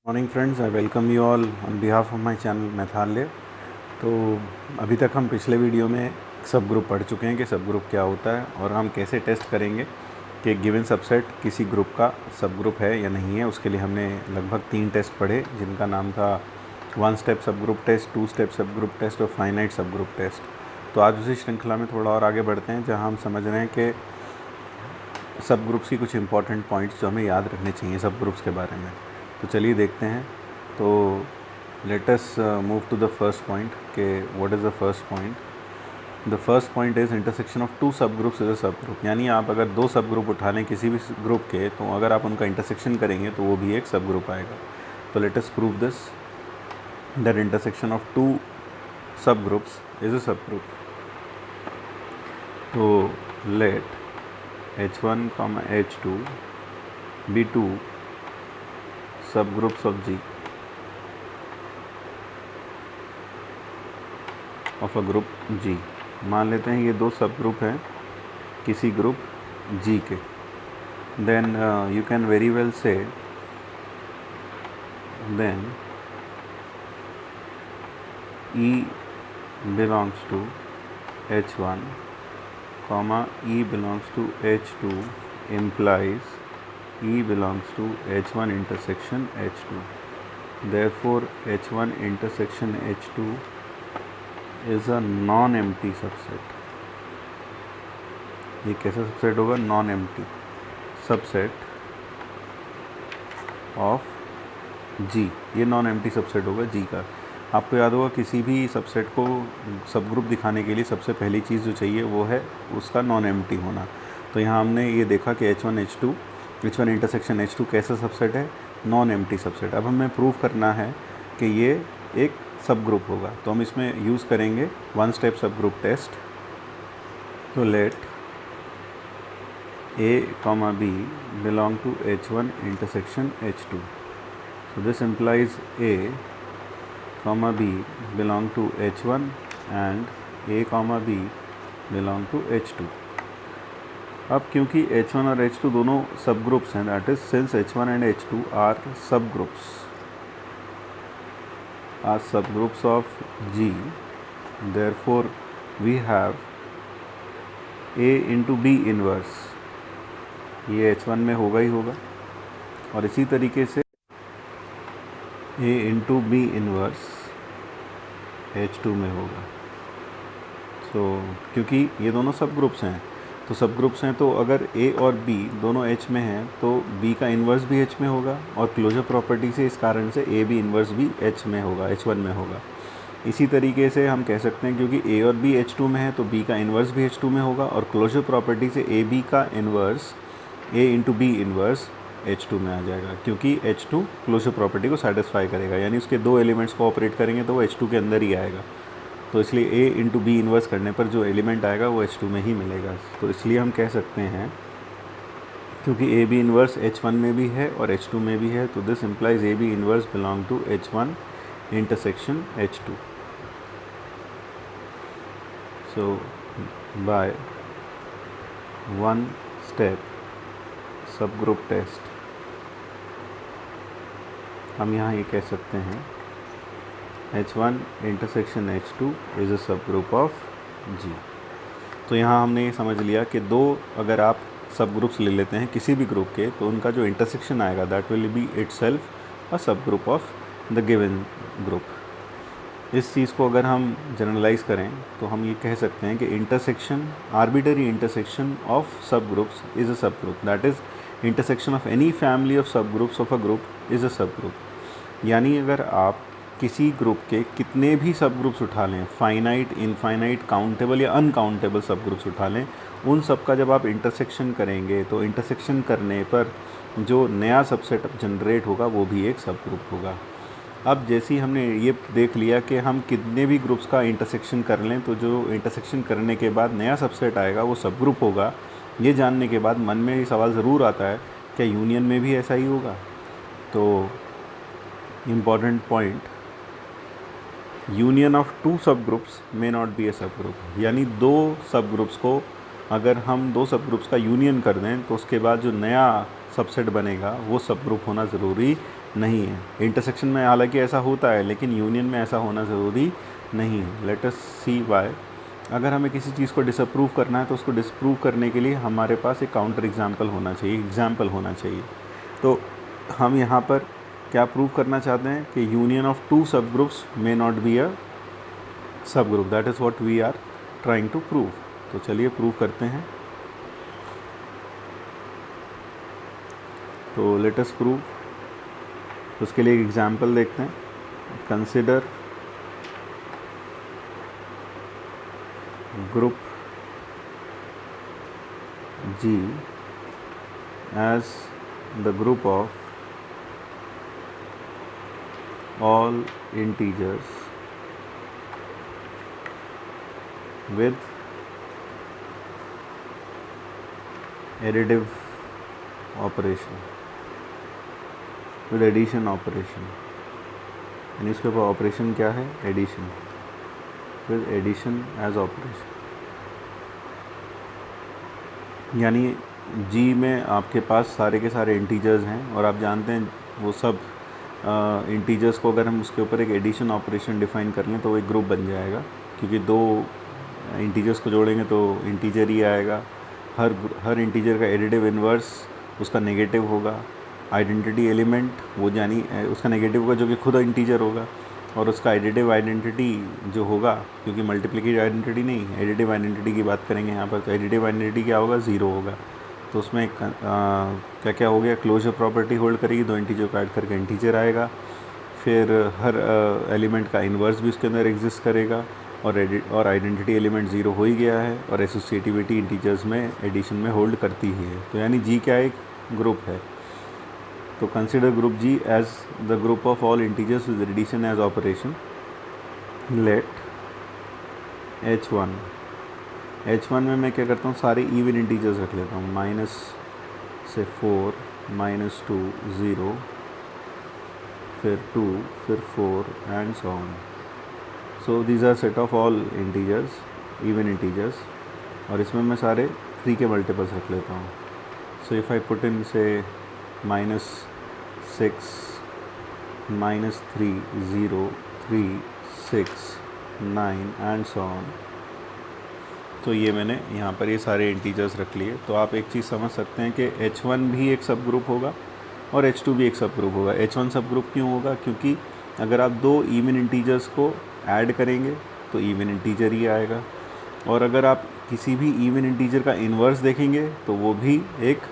Morning friends, I welcome you all on behalf of my channel Mathalay. तो अभी तक हम पिछले वीडियो में सब ग्रुप पढ़ चुके हैं कि सब ग्रुप क्या होता है और हम कैसे टेस्ट करेंगे कि गिवन सबसेट किसी ग्रुप का सब ग्रुप है या नहीं है। उसके लिए हमने लगभग 3 टेस्ट पढ़े जिनका नाम था 1 step sub group test, 2 step sub group test और फाइनाइट सब ग्रुप टेस्ट। तो आज उसी श्रृंखला में थोड़ा और आगे बढ़ते हैं जहाँ हम समझ रहे हैं कि सब ग्रुप्स की कुछ इंपॉर्टेंट पॉइंट्स जो हमें याद रखने चाहिए सब ग्रुप्स के बारे में। तो चलिए देखते हैं। तो let us move to the first point कि what is the first point. The first point is intersection of 2 sub groups is a सब ग्रुप। यानी आप अगर 2 सब ग्रुप उठा लें किसी भी ग्रुप के, तो अगर आप उनका इंटरसेक्शन करेंगे तो वो भी एक सब ग्रुप आएगा। तो let us prove this that intersection of 2 sub groups is a सब ग्रुप। तो late H1, H2 be 2 subgroups of G of a group G। मान लेते हैं ये 2 सब ग्रुप हैं किसी ग्रुप G के। then you can very well say then E belongs to H1 comma E belongs to H2 implies E belongs to H1 intersection H2। therefore H1 intersection H2 is a non-empty subset। ये कैसा subset होगा? Non empty subset of G. ये non empty subset होगा जी का। आपको याद होगा किसी भी सबसेट को सब ग्रुप दिखाने के लिए सबसे पहली चीज़ जो चाहिए वो है उसका नॉन एम्प्टी होना। तो यहाँ हमने ये देखा कि H1 इंटरसेक्शन H2 कैसा सबसेट है? Non empty subset. अब हमें प्रूव करना है कि ये एक सब ग्रुप होगा। तो हम इसमें यूज़ करेंगे 1 स्टेप सब ग्रुप टेस्ट। तो late A, B belong to H1 intersection H2। So this implies A, B belong to H1 and A, B belong to H2। अब क्योंकि H1 और H2 दोनों सब ग्रुप्स हैं, that is since H1 and H2 are sub groups of G, therefore we have A into B inverse. ये H1 में होगा ही होगा और इसी तरीके से A into B inverse H2 में होगा। क्योंकि ये दोनों सब ग्रुप्स हैं, तो सब ग्रुप्स हैं तो अगर A और B दोनों H में हैं तो B का इन्वर्स भी H में होगा और क्लोजर प्रॉपर्टी से इस कारण से A B इन्वर्स भी H में होगा, H1 में होगा। इसी तरीके से हम कह सकते हैं क्योंकि A और B H2 में है तो B का इन्वर्स भी H2 में होगा और क्लोजर प्रॉपर्टी से A B का inverse A into B inverse H2 में आ जाएगा, क्योंकि H2 क्लोजर प्रॉपर्टी को सेटिस्फाई करेगा। यानी उसके 2 एलिमेंट्स को ऑपरेट करेंगे तो वो H2 के अंदर ही आएगा। तो इसलिए A इंटू B इन्वर्स करने पर जो एलिमेंट आएगा वो H2 में ही मिलेगा। तो इसलिए हम कह सकते हैं क्योंकि A B इन्वर्स H1 में भी है और H2 में भी है, तो this implies A B inverse belong to H1 intersection H2। So by 1 step sub group test हम यहाँ ये कह सकते हैं H1 intersection H2 is a सब ग्रुप ऑफ G। तो यहाँ हमने ये समझ लिया कि 2 अगर आप सब ग्रुप्स ले लेते हैं किसी भी ग्रुप के तो उनका जो इंटरसेक्शन आएगा that will be itself a सब group of the given group. इस चीज़ को अगर हम जनरलाइज करें तो हम ये कह सकते हैं कि intersection, arbitrary intersection of sub groups is a सब group, that is intersection of any family of sub groups of a group is a सब ग्रुप। यानी अगर आप किसी ग्रुप के कितने भी सब ग्रुप्स उठा लें, फाइनाइट, इनफाइनाइट, काउंटेबल या अनकाउंटेबल सब ग्रुप्स उठा लें, उन सब का जब आप इंटरसेक्शन करेंगे तो इंटरसेक्शन करने पर जो नया सबसेट जनरेट होगा वो भी एक सब ग्रुप होगा। अब जैसे ही हमने ये देख लिया कि हम कितने भी ग्रुप्स का इंटरसेक्शन कर लें तो जो इंटरसेक्शन करने के बाद नया सबसेट आएगा वो सब ग्रुप होगा, ये जानने के बाद मन में ये सवाल ज़रूर आता है क्या यूनियन में भी ऐसा ही होगा? तो important point, union of 2 sub groups may not B a sub group. यानी 2 सब ग्रुप्स को अगर हम 2 सब ग्रुप्स का यूनियन कर दें तो उसके बाद जो नया सबसेट बनेगा वो सब ग्रुप होना ज़रूरी नहीं है। इंटरसेक्शन में हालांकि ऐसा होता है, लेकिन यूनियन में ऐसा होना ज़रूरी नहीं है। लेट अस सी वाई। अगर हमें किसी चीज़ को डिसअप्रूव करना है तो उसको डिसप्रूव करने के लिए हमारे पास एक काउंटर एग्जाम्पल होना चाहिए, एग्जाम्पल होना चाहिए। तो हम यहाँ पर क्या प्रूव करना चाहते हैं कि यूनियन ऑफ टू सब groups may not be a सब group, that is what we are trying to prove. तो चलिए प्रूव करते हैं। तो लेट अस प्रूव। तो उसके लिए एक एग्जाम्पल देखते हैं। Consider group G as the group of all integers with additive operation, with addition operation। यानी इसके ऊपर ऑपरेशन क्या है? Addition, with addition as operation। यानी जी में आपके पास सारे के सारे इंटीजर्स हैं और आप जानते हैं वो सब इंटीजर्स को अगर हम उसके ऊपर एक एडिशन ऑपरेशन डिफ़ाइन कर लें तो वो एक ग्रुप बन जाएगा, क्योंकि दो इंटीजर्स को जोड़ेंगे तो इंटीजर ही आएगा। हर इंटीजर का एडिटिव इन्वर्स उसका नेगेटिव होगा। आइडेंटिटी एलिमेंट वो यानी उसका नेगेटिव होगा जो कि खुद इंटीजर होगा, और उसका एडिटिव आइडेंटिटी जो होगा, क्योंकि मल्टीप्लिकेटिव आइडेंटिटी नहीं, एडिटिव आइडेंटिटी की बात करेंगे यहाँ पर, तो एडिटिव आइडेंटिटी क्या होगा? ज़ीरो होगा। तो उसमें क्या क्या हो गया? क्लोजर प्रॉपर्टी होल्ड करेगी, दो इंटीजर को ऐड करके इंटीजर आएगा। फिर हर एलिमेंट का इन्वर्स भी उसके अंदर एग्जिस्ट करेगा, और आइडेंटिटी एलिमेंट ज़ीरो हो ही गया है, और एसोसिएटिविटी इंटीजर्स में एडिशन में होल्ड करती ही है। तो यानी जी क्या एक ग्रुप है। तो consider group G as the group of all integers with addition as operation. Let H1 में मैं क्या करता हूँ? सारे इवन इंटीजर्स रख लेता हूँ। माइनस से 4, -2, 0, फिर 2, फिर 4 and so on. So these are set of all integers, even integers, और इसमें मैं सारे 3 के मल्टीपल्स रख लेता हूँ। So if I put in से -6, -3, 0, 3, 6, 9 एंड सो ऑन। तो ये मैंने यहाँ पर ये सारे इंटीजर्स रख लिए। तो आप एक चीज़ समझ सकते हैं कि H1 भी एक सब ग्रुप होगा और H2 भी एक सब ग्रुप होगा। H1 सब ग्रुप क्यों होगा? क्योंकि अगर आप दो इवन इंटीजर्स को ऐड करेंगे तो इवन इंटीजर ही आएगा, और अगर आप किसी भी इवन इंटीजर का इन्वर्स देखेंगे तो वो भी एक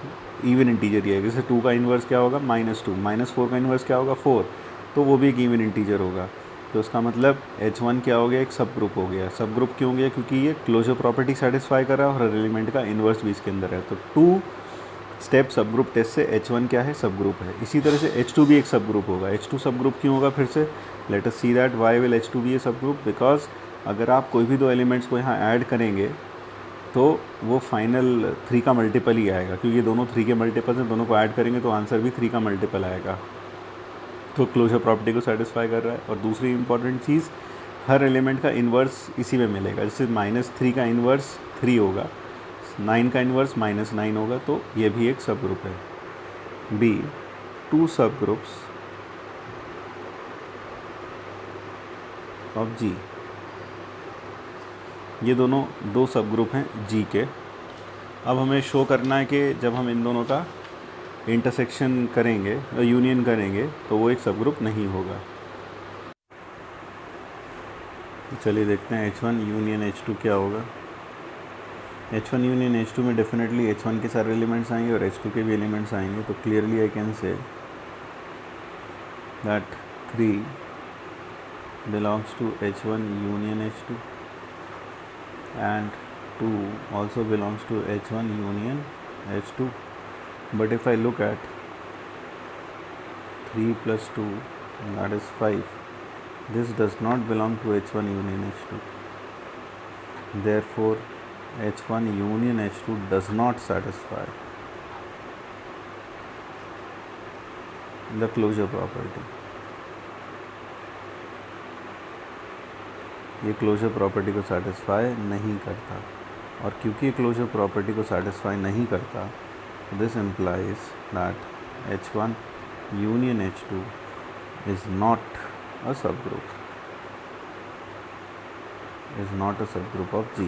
इवन इंटीजर ही आएगा। जैसे 2 का इन्वर्स क्या होगा? -2, -4 का इन्वर्स क्या होगा? 4, तो वो भी एक इवन इंटीजर होगा। तो उसका मतलब H1 क्या हो गया? एक सब ग्रुप हो गया। सब ग्रुप क्यों हो गया? क्योंकि ये क्लोजर प्रॉपर्टी सेटिस्फाई कर रहा है और हर एलिमेंट का इन्वर्स भी इसके अंदर है। तो 2 स्टेप सब ग्रुप टेस्ट से H1 क्या है? सब ग्रुप है। इसी तरह से H2 भी एक सब ग्रुप होगा। H2 सब ग्रुप क्यों होगा? फिर से let us see that why will H2 be a sub group. Because अगर आप कोई भी दो एलिमेंट्स को यहाँ ऐड करेंगे तो वो फाइनल 3 का मल्टीपल ही आएगा, क्योंकि दोनों 3 के मल्टीपल हैं। दोनों को ऐड करेंगे तो आंसर भी 3 का मल्टीपल आएगा। तो क्लोजर प्रॉपर्टी को सेटिस्फाई कर रहा है। और दूसरी इंपॉर्टेंट चीज़, हर एलिमेंट का इन्वर्स इसी में मिलेगा। जैसे -3 का इन्वर्स 3 होगा, 9 का इन्वर्स -9 होगा, तो ये भी एक सब ग्रुप है। B 2 sub groups of G. ये दोनों 2 सब ग्रुप हैं जी के। अब हमें शो करना है कि जब हम इन दोनों का इंटरसेक्शन करेंगे, यूनियन करेंगे, तो वो एक सब ग्रुप नहीं होगा। चलिए देखते हैं H1 यूनियन H2 क्या होगा। H1 यूनियन H2 में डेफिनेटली H1 के सारे एलिमेंट्स आएंगे और H2 के भी एलिमेंट्स आएंगे। तो clearly I can say that 3 belongs to H1 union H2 and 2 also belongs to H1 union H2. But if I look at 3 plus 2, that is 5, this does not belong to H1 union H2. Therefore H1 union H2 does not satisfy the closure property. ये closure property को satisfy नहीं करता, और क्योंकि closure property को satisfy नहीं करता, this implies that H1 union H2 is not a सब ग्रुप, इज़ नॉट अ सब ग्रुप ऑफ जी।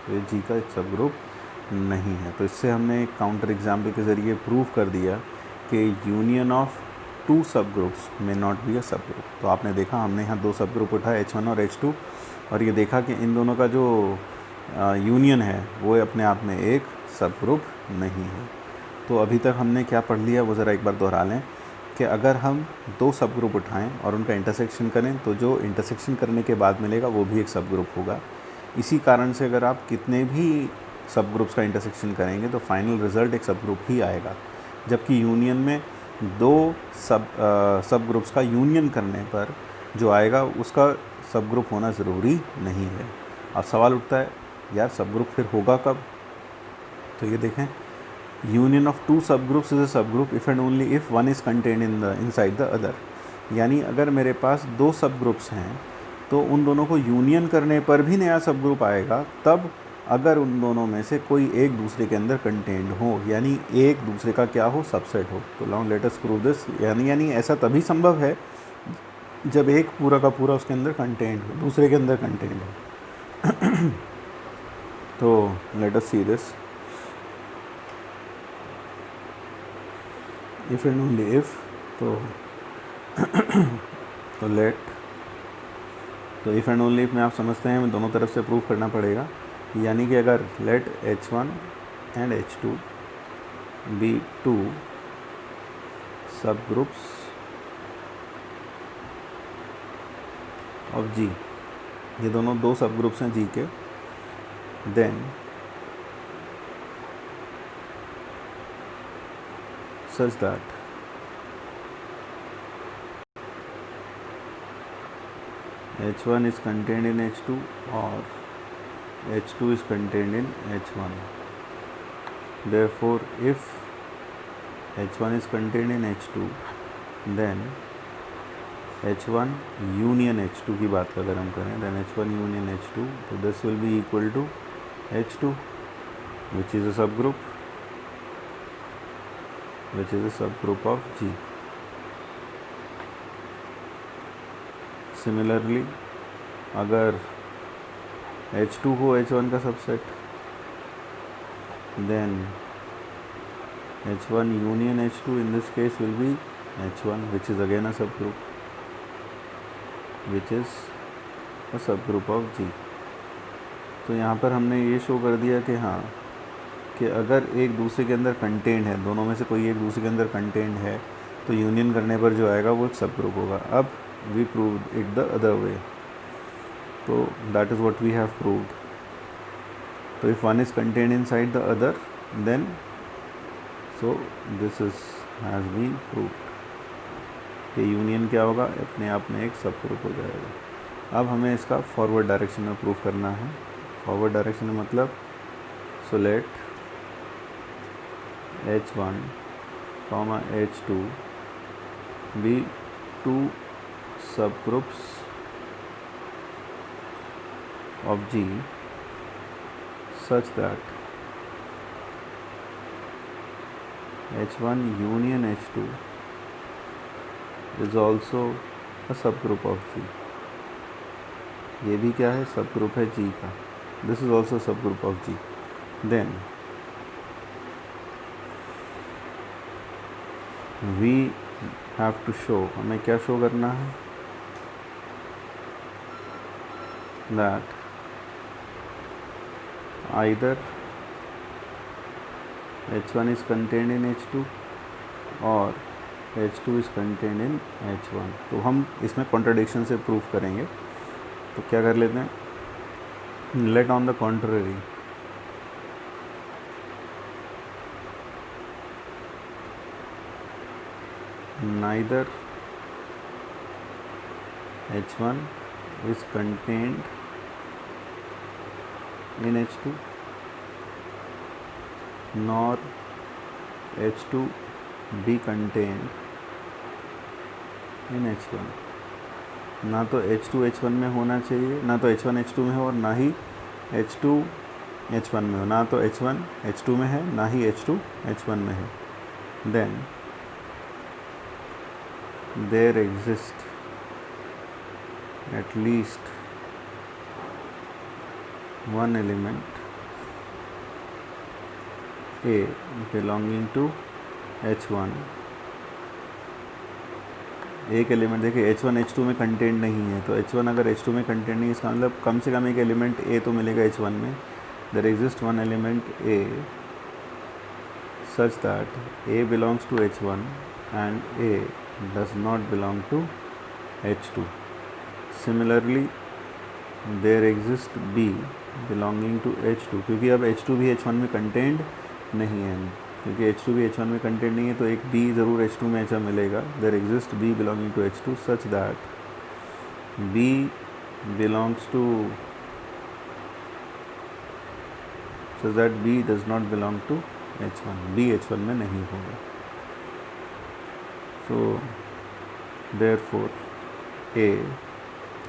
तो ये जी का एक सब ग्रुप नहीं है। तो इससे हमने एक काउंटर एग्जाम्पल के ज़रिए प्रूव कर दिया कि यूनियन ऑफ टू सब ग्रुप्स में नॉट बी अ सब ग्रुप। तो आपने देखा हमने यहाँ दो सब ग्रुप उठाए H1 और H2, और ये देखा कि इन दोनों का जो यूनियन है वो अपने आप में एक सब ग्रुप नहीं है। तो अभी तक हमने क्या पढ़ लिया वो ज़रा एक बार दोहरा लें कि अगर हम दो सब ग्रुप उठाएं और उनका इंटरसेक्शन करें तो जो इंटरसेक्शन करने के बाद मिलेगा वो भी एक सब ग्रुप होगा। इसी कारण से अगर आप कितने भी सब ग्रुप्स का इंटरसेक्शन करेंगे तो फाइनल रिज़ल्ट एक सब ग्रुप ही आएगा, जबकि यूनियन में दो सब ग्रुप्स का यूनियन करने पर जो आएगा उसका सब ग्रुप होना ज़रूरी नहीं है। अब सवाल उठता है यार सब ग्रुप फिर होगा कब? तो ये देखें, यूनियन ऑफ टू सब ग्रुप्स इज़ अ सब group if and only if one is contained inside the other. यानी अगर मेरे पास दो सब ग्रुप्स हैं तो उन दोनों को यूनियन करने पर भी नया सब ग्रुप आएगा तब अगर उन दोनों में से कोई एक दूसरे के अंदर कंटेन्ड हो, यानी एक दूसरे का क्या हो, सबसेट हो। तो now let us prove this. यानी ऐसा तभी संभव है जब एक पूरा का पूरा उसके अंदर कंटेन्ड हो, दूसरे के अंदर कंटेन्ड हो। तो let us see this. If and only if, तो लेट, तो इफ़ एंड ओनली इफ़ में आप समझते हैं दोनों तरफ से प्रूव करना पड़ेगा। यानी कि अगर let H1 and H2 be two सब ग्रुप्स ऑफ जी, ये दोनों दो सब ग्रुप्स हैं जी के, then such that H1 is contained in H2 or H2 is contained in H1. Therefore, if H1 is contained in H2, then H1 union H2 की बात अगर हम करें, then H1 union H2, तो this will be equal to H2, which is a subgroup, which is a subgroup of G. Similarly, अगर H2 हो H1 का subset, then H1 union H2 in this case will be H1, which is again a subgroup, which is a subgroup of G. तो यहाँ पर हमने ये show कर दिया कि हाँ, कि अगर एक दूसरे के अंदर कंटेंट है, दोनों में से कोई एक दूसरे के अंदर कंटेंट है तो यूनियन करने पर जो आएगा वो एक सब ग्रुप होगा। अब we proved it the other way, तो that is what we have proved. तो if one is content inside the other then so this is has been proved कि यूनियन क्या होगा, अपने आप में एक सब ग्रुप हो जाएगा। अब हमें इसका फॉरवर्ड डायरेक्शन में प्रूव करना है। फॉरवर्ड डायरेक्शन में मतलब, so let H1, H2 be two subgroups of G such that H1 union H2 is also a subgroup of G. ये भी क्या है, सबग्रुप है G का. This is also a subgroup of G. Then we have to show, हमें क्या show करना है, that either H1 is contained in H2 और H2 is contained in H1. तो हम इसमें कॉन्ट्रडिक्शन से प्रूफ करेंगे. तो क्या कर लेते हैं, let on the contrary neither H1 is contained in H2 nor H2 be contained in H1. ना तो H2 H1 में होना चाहिए, ना तो H1 H2 में हो और ना ही H2 H1 में हो. ना तो H1 H2 में है, ना ही H2 H1 में है. Then there exist at least one element A belonging to H1, एक एलिमेंट देखिए H1 H2 में कंटेंट नहीं है, तो H1 अगर H2 में कंटेंट नहीं है इसका मतलब कम से कम एक एलिमेंट A तो मिलेगा H1 में. There exist one element A such that A belongs to H1 and A does not belong to H2. Similarly, there exists B belonging to H2, क्योंकि अब H2 भी H1 में कंटेंट नहीं है, क्योंकि H2 भी H1 में कंटेंट नहीं है तो एक B ज़रूर H2 में ऐसा मिलेगा. There exists B belonging to H2 such that B belongs to B does not belong to H1. B H1 में नहीं होगा. So therefore A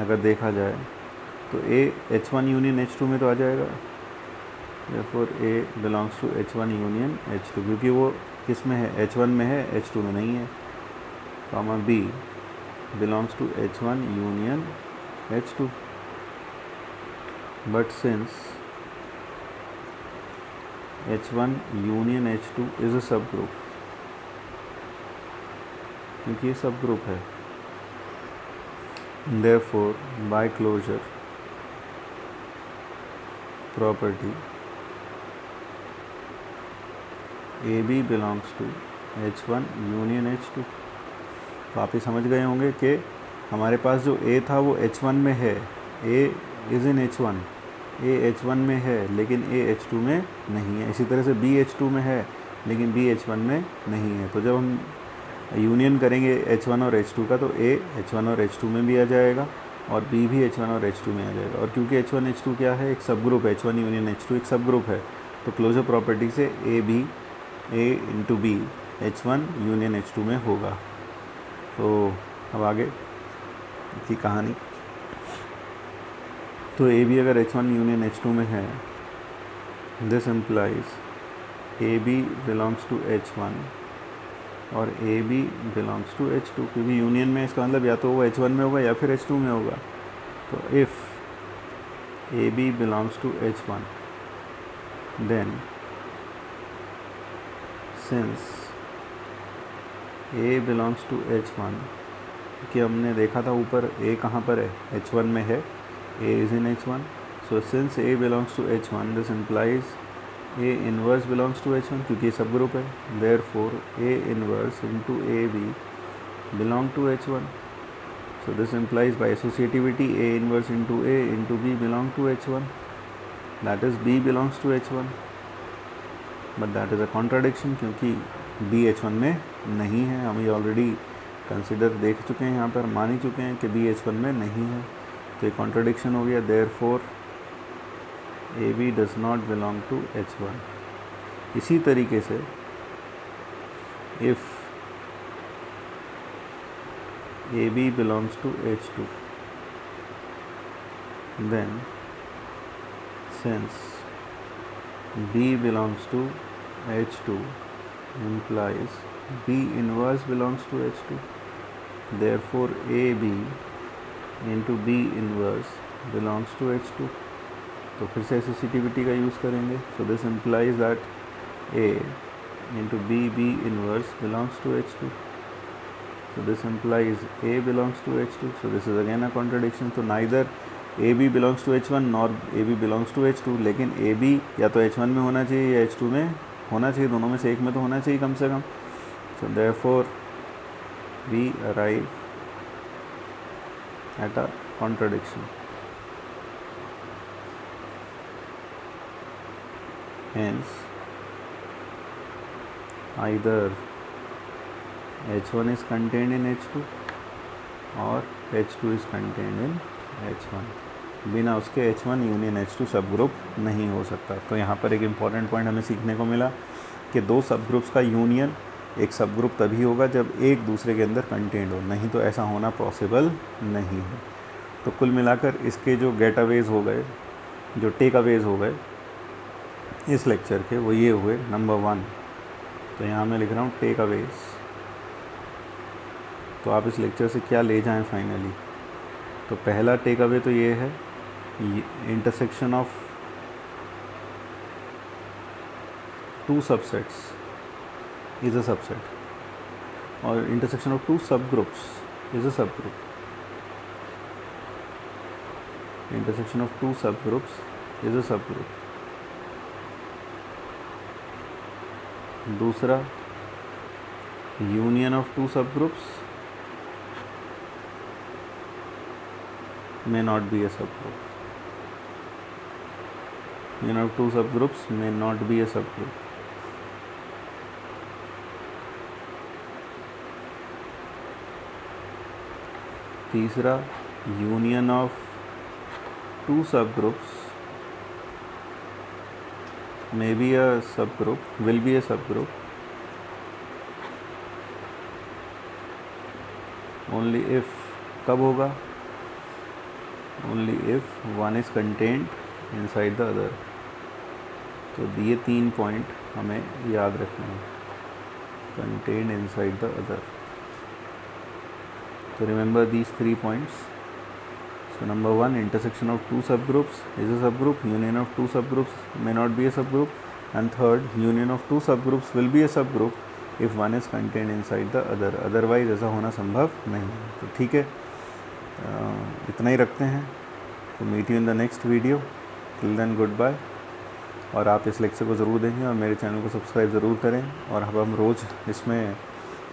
अगर देखा जाए तो A H1 यूनियन H2 में तो आ जाएगा. therefore A belongs to H1 union H2, क्योंकि वो किस में है, H1 में है, H2 में नहीं है. comma B belongs to H1 union H2. But since H1 union H2 is a subgroup, क्योंकि ये सब ग्रुप है, therefore by closure property AB belongs to H1 union H2. तो आप ये समझ गए होंगे कि हमारे पास जो A था वो H1 में है, A is in H1, A H1 में है लेकिन A H2 में नहीं है. इसी तरह से B H2 में है लेकिन B H1 में नहीं है. तो जब हम यूनियन करेंगे H1 और H2 का तो A H1 और H2 में भी आ जाएगा और B भी H1 और H2 में आ जाएगा. और क्योंकि H1 H2 क्या है, एक सब ग्रुप है, H1 यूनियन H2 एक सब ग्रुप है, तो क्लोजर प्रॉपर्टी से A into B H1 union H2 में होगा. तो अब आगे की कहानी. तो AB अगर H1 यूनियन H2 में है, this implies AB belongs to H1 और AB बिलोंग्स टू H2, क्योंकि यूनियन में इसका मतलब या तो वो H1 में होगा या फिर H2 में होगा. तो if AB belongs to H1 then since A belongs to H1, कि हमने देखा था ऊपर A कहाँ पर है, H1 में है, A is in H1. So since A belongs to H1 this implies A inverse belongs to H1, क्योंकि सब ग्रुप है. Therefore A inverse into AB belong to H1. So this implies by associativity A inverse into A into B belong to H1, that is B belongs to H1. But that is a contradiction, क्योंकि B H1 में नहीं है. हम ये already consider देख चुके हैं, यहाँ पर मान ही चुके हैं कि B H1 में नहीं है, तो ये कॉन्ट्राडिक्शन हो गया. Therefore AB does not belong to H1. इसी तरीके से if AB belongs to H2 then since B belongs to H2 implies B inverse belongs to H2. Therefore AB into B inverse belongs to H2. तो फिर से associativity का use करेंगे. सो this implies that A into B inverse belongs to H2. So this implies A belongs to H2. So this is again a contradiction. So neither AB belongs to H1 nor AB belongs to H2, लेकिन AB या तो H1 में होना चाहिए या H2 में होना चाहिए, दोनों में से एक में तो होना चाहिए कम से कम. So therefore we arrive at a contradiction. Hence either H1 is contained in H2 और H2 is contained in H1. बिना उसके H1 यूनियन H2 सब ग्रुप नहीं हो सकता. तो यहाँ पर एक इम्पॉर्टेंट पॉइंट हमें सीखने को मिला कि दो सब ग्रुप्स का यूनियन एक सब ग्रुप तभी होगा जब एक दूसरे के अंदर कंटेंट हो, नहीं तो ऐसा होना पॉसिबल नहीं है. तो कुल मिलाकर इसके जो गेट अवेज हो गए, जो टेक अवेज हो गए इस लेक्चर के, वो ये हुए. नंबर 1, तो यहाँ मैं लिख रहा हूँ टेक अवेज. तो आप इस लेक्चर से क्या ले जाएं फाइनली? तो पहला टेक अवे तो ये है, intersection of two subsets is a subset और इंटरसेक्शन ऑफ टू सब ग्रुप्स इज़ अ सब ग्रुप. इंटरसेक्शन ऑफ टू सब ग्रुप्स इज़ अ सब ग्रुप. दूसरा, यूनियन ऑफ टू सब groups may not be a subgroup. Union of two subgroups may not be a subgroup. तीसरा, union of two subgroups may be a subgroup, will be a subgroup only if, कब होगा? only if one is contained inside the other. तो ये 3 point हमें याद रखना है, contained inside the other. So remember these 3 points. So number 1, intersection of two subgroups is a subgroup. Union of two subgroups may not be a subgroup. And third, union of two subgroups will be a subgroup if one is contained inside the other. Otherwise ऐसा होना संभव नहीं है. तो ठीक है, इतना ही रखते हैं. तो meet you in the next video. Till then good bye. और आप इस लेक्चर को ज़रूर देखें और मेरे चैनल को सब्सक्राइब ज़रूर करें. और अब हम रोज़ इसमें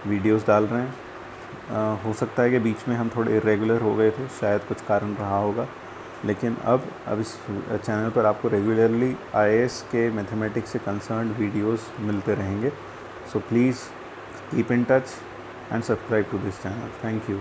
वीडियोस डाल रहे हैं. हो सकता है कि बीच में हम थोड़े इरेगुलर हो गए थे, शायद कुछ कारण रहा होगा, लेकिन अब इस चैनल पर आपको रेगुलरली IAS के मैथमेटिक्स से कंसर्न्ड वीडियोस मिलते रहेंगे. So please keep in touch and subscribe to this channel. Thank you.